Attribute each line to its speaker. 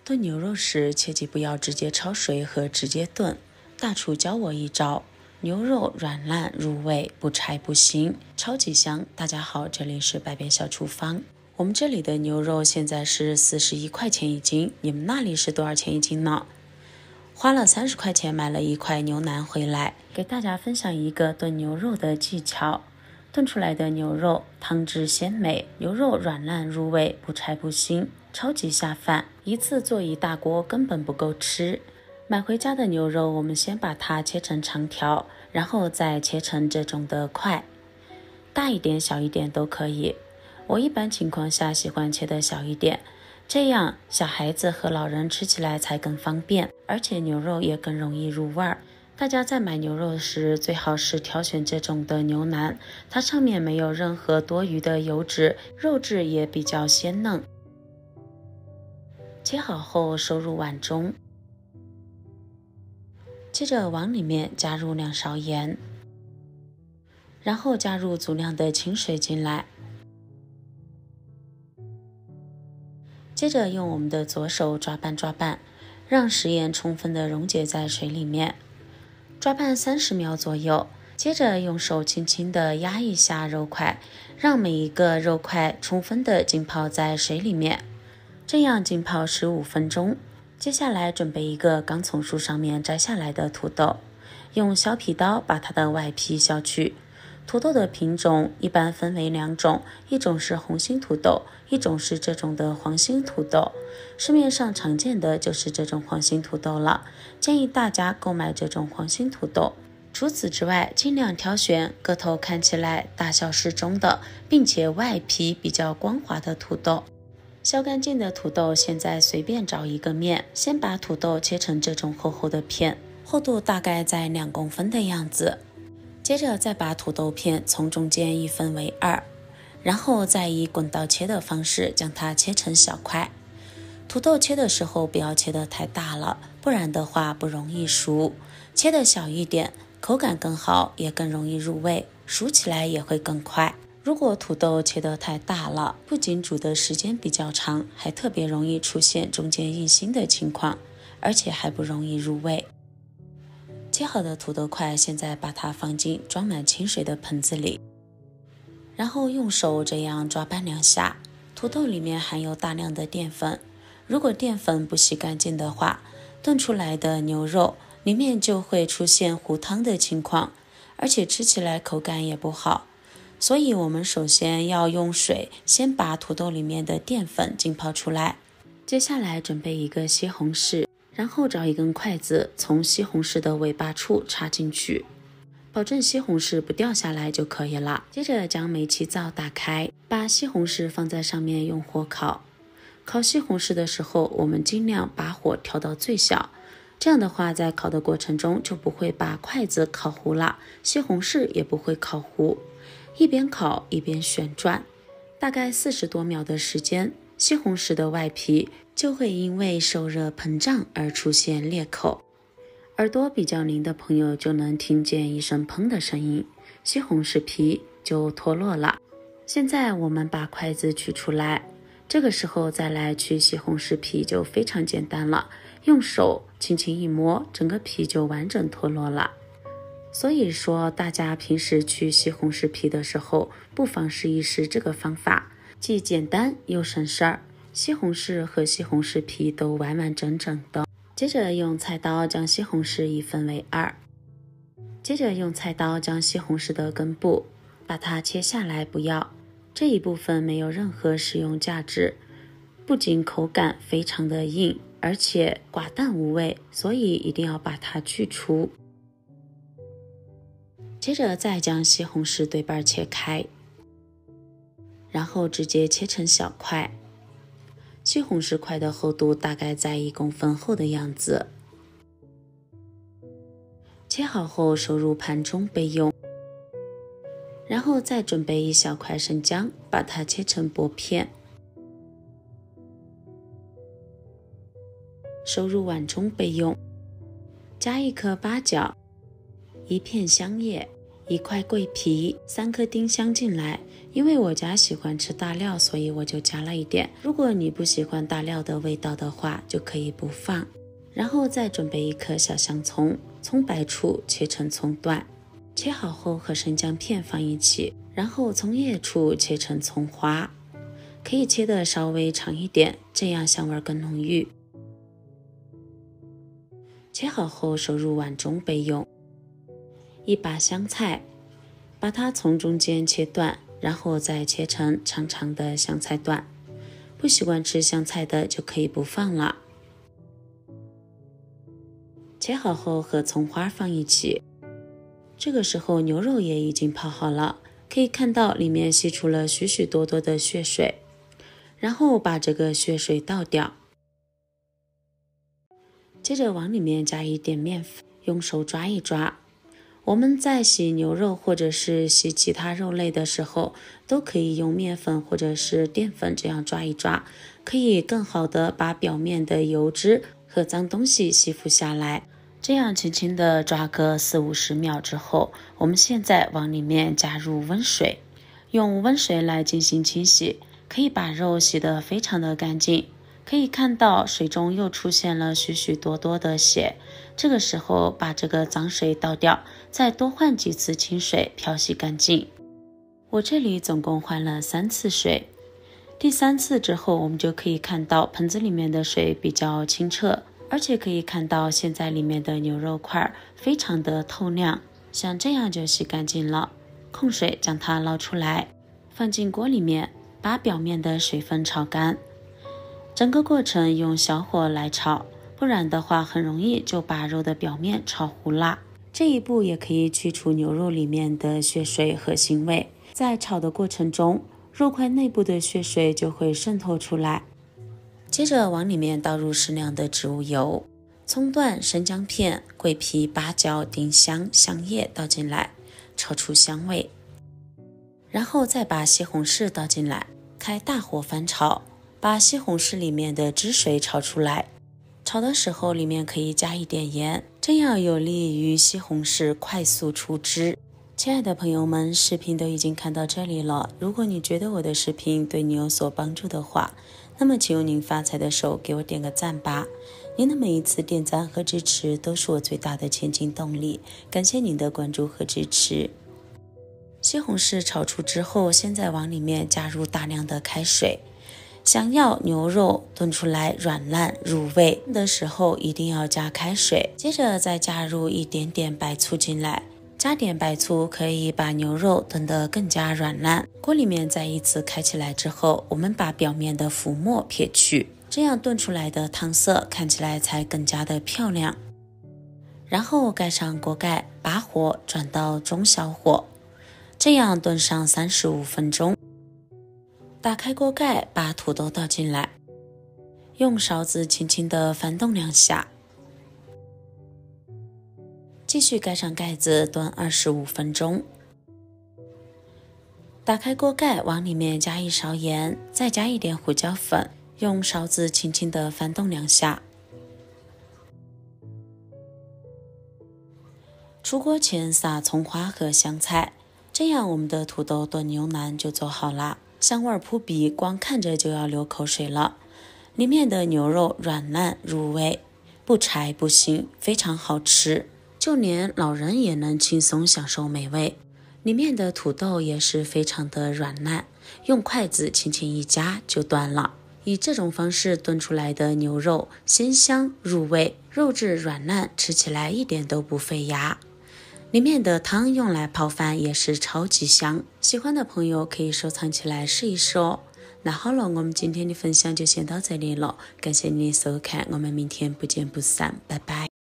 Speaker 1: 炖牛肉时切记不要直接焯水和直接炖。大厨教我一招，牛肉软烂入味，不柴不腥，超级香。大家好，这里是百变小厨房。我们这里的牛肉现在是41块钱一斤，你们那里是多少钱一斤呢？花了30块钱买了一块牛腩回来，给大家分享一个炖牛肉的技巧。炖出来的牛肉汤汁鲜美，牛肉软烂入味，不柴不腥，超级下饭。一次做一大锅根本不够吃。买回家的牛肉，我们先把它切成长条，然后再切成这种的块，大一点小一点都可以。我一般情况下喜欢切的小一点，这样小孩子和老人吃起来才更方便，而且牛肉也更容易入味儿。大家在买牛肉时最好是挑选这种的牛腩，它上面没有任何多余的油脂，肉质也比较鲜嫩。切好后收入碗中，接着往里面加入2勺盐，然后加入足量的清水进来，接着用我们的左手抓拌，让食盐充分的溶解在水里面，抓拌30秒左右，接着用手轻轻的压一下肉块，让每一个肉块充分的浸泡在水里面，这样浸泡15分钟。接下来准备一个刚从树上面摘下来的土豆，用削皮刀把它的外皮削去。土豆的品种一般分为2种，一种是红心土豆，一种是这种的黄心土豆。市面上常见的就是这种黄心土豆了，建议大家购买这种黄心土豆。除此之外，尽量挑选个头看起来大小适中的，并且外皮比较光滑的土豆。削干净的土豆，现在随便找一个面，先把土豆切成这种厚厚的片，厚度大概在2公分的样子。接着再把土豆片从中间一分为2，然后再以滚刀切的方式将它切成小块。土豆切的时候不要切得太大了，不然的话不容易熟。切得小一点，口感更好，也更容易入味，熟起来也会更快。如果土豆切得太大了，不仅煮的时间比较长，还特别容易出现中间硬心的情况，而且还不容易入味。切好的土豆块，现在把它放进装满清水的盆子里，然后用手这样抓拌2下。土豆里面含有大量的淀粉，如果淀粉不洗干净的话，炖出来的牛肉里面就会出现糊汤的情况，而且吃起来口感也不好。所以我们首先要用水先把土豆里面的淀粉浸泡出来。接下来准备一个西红柿，然后找一根筷子从西红柿的尾巴处插进去，保证西红柿不掉下来就可以了。接着将煤气灶打开，把西红柿放在上面用火烤。烤西红柿的时候，我们尽量把火调到最小，这样的话在烤的过程中就不会把筷子烤糊了，西红柿也不会烤糊。一边烤一边旋转，大概40多秒的时间，西红柿的外皮就会因为受热膨胀而出现裂口。耳朵比较灵的朋友就能听见一声砰的声音，西红柿皮就脱落了。现在我们把筷子取出来，这个时候再来去西红柿皮就非常简单了，用手轻轻一摸，整个皮就完整脱落了。所以说大家平时去西红柿皮的时候，不妨试一试这个方法，既简单又省事儿，西红柿和西红柿皮都完完整整的。接着用菜刀将西红柿一分为2，接着用菜刀将西红柿的根部把它切下来不要，这一部分没有任何食用价值，不仅口感非常的硬，而且寡淡无味，所以一定要把它去除。接着再将西红柿对半切开，然后直接切成小块。西红柿块的厚度大概在1公分厚的样子。切好后收入盘中备用，然后再准备一小块生姜，把它切成薄片，收入碗中备用。加1颗八角，1片香叶1块桂皮，3颗丁香进来。因为我家喜欢吃大料，所以我就加了一点。如果你不喜欢大料的味道的话，就可以不放。然后再准备1颗小香葱，葱白处切成葱段，切好后和生姜片放一起，然后葱叶处切成葱花，可以切得稍微长一点，这样香味更浓郁。切好后收入碗中备用。1把香菜，把它从中间切断，然后再切成长长的香菜段。不习惯吃香菜的就可以不放了。切好后和葱花放一起。这个时候牛肉也已经泡好了，可以看到里面吸出了许许多多的血水，然后把这个血水倒掉。接着往里面加一点面粉，用手抓一抓。我们在洗牛肉或者是洗其他肉类的时候，都可以用面粉或者是淀粉这样抓一抓，可以更好的把表面的油脂和脏东西吸附下来。这样轻轻的抓个40-50秒之后，我们现在往里面加入温水，用温水来进行清洗，可以把肉洗得非常的干净。可以看到水中又出现了许许多多的血，这个时候把这个脏水倒掉，再多换几次清水漂洗干净。我这里总共换了3次水，第3次之后，我们就可以看到盆子里面的水比较清澈，而且可以看到现在里面的牛肉块非常的透亮，像这样就洗干净了。控水将它捞出来，放进锅里面，把表面的水分炒干。整个过程用小火来炒，不然的话很容易就把肉的表面炒糊了。这一步也可以去除牛肉里面的血水和腥味。在炒的过程中，肉块内部的血水就会渗透出来。接着往里面倒入适量的植物油，葱段、生姜片、桂皮、八角、丁香、香叶倒进来，炒出香味。然后再把西红柿倒进来，开大火翻炒，把西红柿里面的汁水炒出来。炒的时候里面可以加一点盐，这样有利于西红柿快速出汁。亲爱的朋友们，视频都已经看到这里了，如果你觉得我的视频对你有所帮助的话，那么请用您发财的手给我点个赞吧。您的每一次点赞和支持都是我最大的前进动力，感谢您的关注和支持。西红柿炒出之后，现在往里面加入大量的开水。想要牛肉炖出来软烂入味的时候，一定要加开水，接着再加入一点点白醋进来，加点白醋可以把牛肉炖得更加软烂。锅里面再一次开起来之后，我们把表面的浮沫撇去，这样炖出来的汤色看起来才更加的漂亮。然后盖上锅盖，把火转到中小火，这样炖上35分钟。打开锅盖，把土豆倒进来，用勺子轻轻地翻动2下，继续盖上盖子炖25分钟。打开锅盖，往里面加1勺盐，再加一点胡椒粉，用勺子轻轻地翻动2下。出锅前撒葱花和香菜，这样我们的土豆炖牛腩就做好了。香味扑鼻，光看着就要流口水了。里面的牛肉软烂入味，不柴不腥，非常好吃，就连老人也能轻松享受美味。里面的土豆也是非常的软烂，用筷子轻轻一夹就断了。以这种方式炖出来的牛肉鲜香入味，肉质软烂，吃起来一点都不费牙。里面的汤用来泡饭也是超级香，喜欢的朋友可以收藏起来试一试哦。那好了，我们今天的分享就先到这里了，感谢你的收看，我们明天不见不散，拜拜。